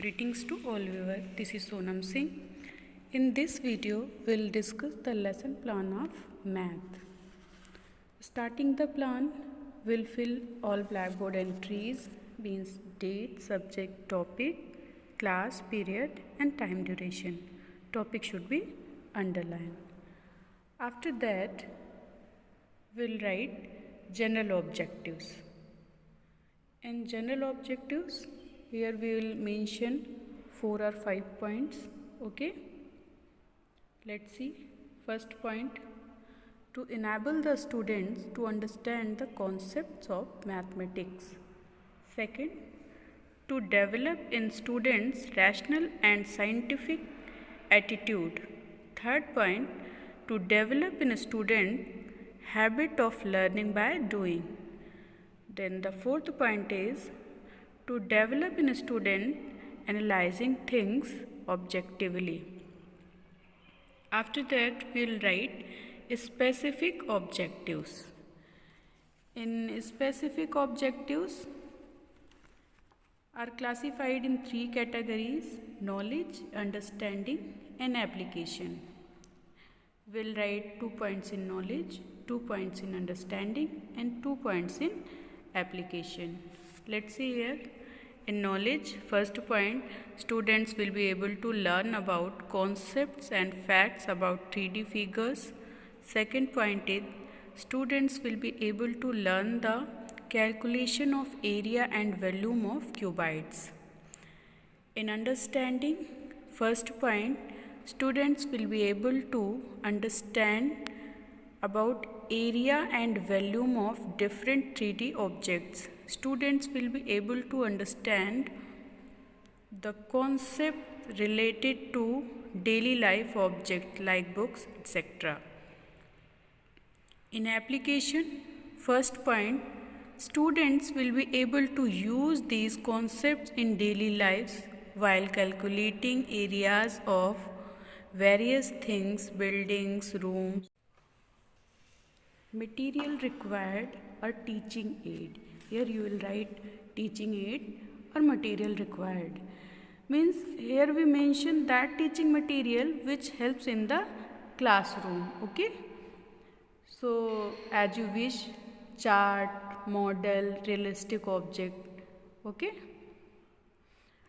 Greetings to all viewers. This is Sonam Singh. In this video, we'll discuss the lesson plan of math. Starting the plan, we'll fill all blackboard entries, means date, subject, topic, class, period, and time duration. Topic should be underlined. After that, we'll write general objectives. In general objectives, here we will mention 4 or 5 points. Okay, let's see. First point, to enable the students to understand the concepts of mathematics. Second, to develop in students rational and scientific attitude. Third point, to develop in a student habit of learning by doing. Then the fourth point is to develop in a student analyzing things objectively. After that, we will write specific objectives. In specific objectives are classified in 3 categories: knowledge, understanding, and application. We will write 2 points in knowledge, 2 points in understanding, and 2 points in application. Let's see here. In knowledge, first point, students will be able to learn about concepts and facts about 3D figures. Second point is, students will be able to learn the calculation of area and volume of cuboids. In understanding, first point, students will be able to understand about area and volume of different 3D objects. Students will be able to understand the concept related to daily life objects like books, etc. In application, first point, students will be able to use these concepts in daily lives while calculating areas of various things, buildings, rooms. Material required or teaching aid. Here you will write teaching aid or material required. Means here we mention that teaching material which helps in the classroom. Okay. So as you wish, chart, model, realistic object. Okay.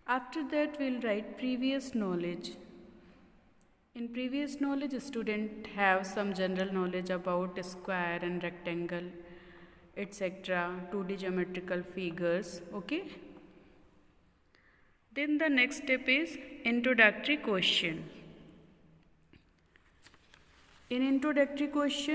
After that we will write previous knowledge. In previous knowledge, student have some general knowledge about square and rectangle, etc., 2D geometrical figures. Okay. Then the next step is introductory question. In introductory question,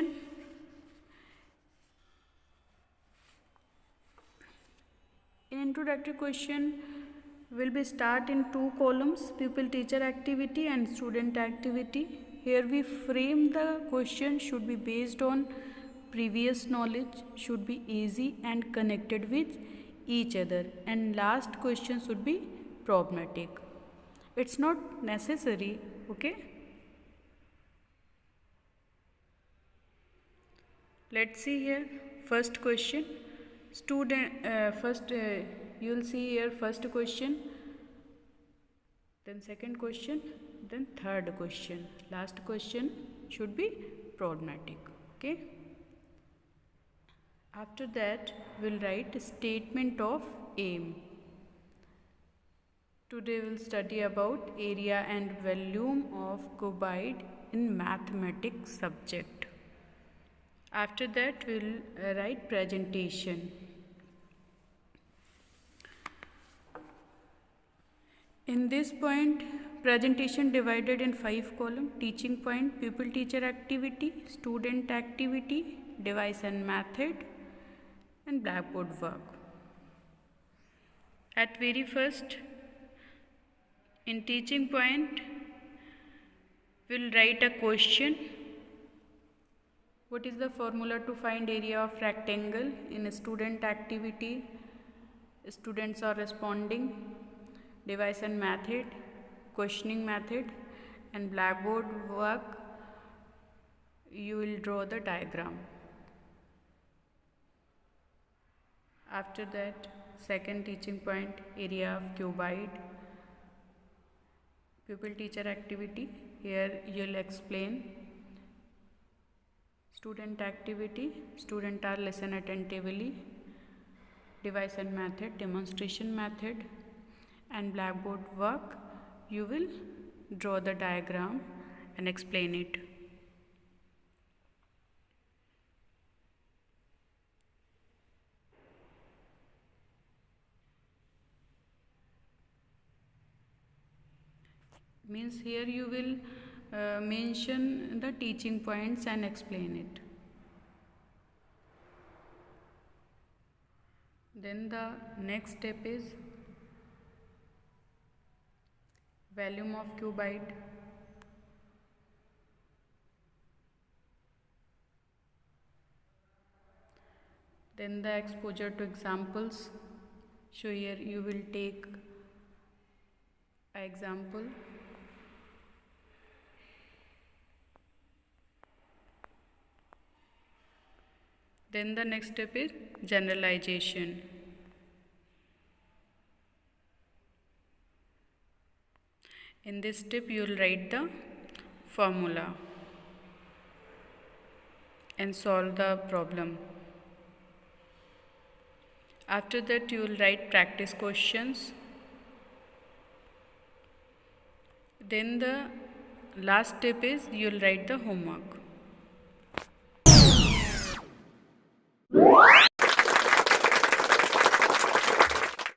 will be start in 2 columns: pupil teacher activity and student activity. Here we frame the question should be based on previous knowledge, should be easy and connected with each other, and last question should be problematic. It's not necessary. Okay. Let's see here. First question, you will see here first question, then second question, then third question. Last question should be problematic. Okay. After that, we'll write statement of aim. Today we'll study about area and volume of cuboid in mathematics subject. After that, we'll write presentation. In this point, presentation divided in 5 columns: teaching point, pupil teacher activity, student activity, device and method, and blackboard work. At very first, in teaching point, we'll write a question. What is the formula to find area of rectangle? In a student activity, students are responding. Device and method, questioning method, and blackboard work, you will draw the diagram. After that, second teaching point, area of cuboid. Pupil teacher activity. Here you'll explain student activity. Student are listen attentively. Device and method, demonstration method, and blackboard work. You will draw the diagram and explain it. Means here you will mention the teaching points and explain it. Then the next step is volume of cubite. Then the exposure to examples. So here you will take an example. Then the next step is generalization. In this step you will write the formula and solve the problem. After that you will write practice questions. Then the last step is you will write the homework.